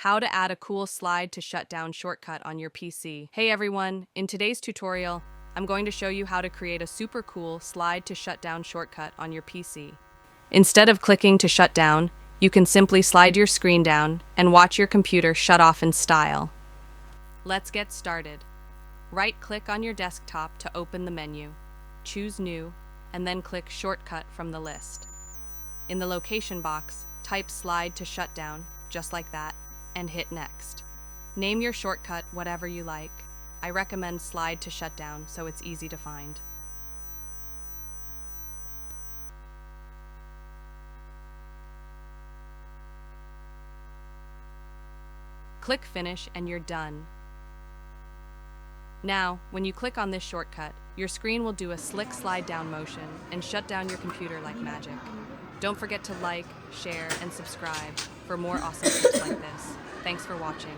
How to add a cool slide to shutdown shortcut on your PC. Hey everyone, in today's tutorial, I'm going to show you how to create a super cool slide to shutdown shortcut on your PC. Instead of clicking to shut down, you can simply slide your screen down and watch your computer shut off in style. Let's get started. Right-click on your desktop to open the menu. Choose New, and then click Shortcut from the list. In the location box, type Slide to Shutdown, just like that, and hit Next. Name your shortcut whatever you like. I recommend Slide to Shutdown so it's easy to find. Click Finish and you're done. Now, when you click on this shortcut, your screen will do a slick slide down motion and shut down your computer like magic. Don't forget to like, share, and subscribe for more awesome tips like this. Thanks for watching.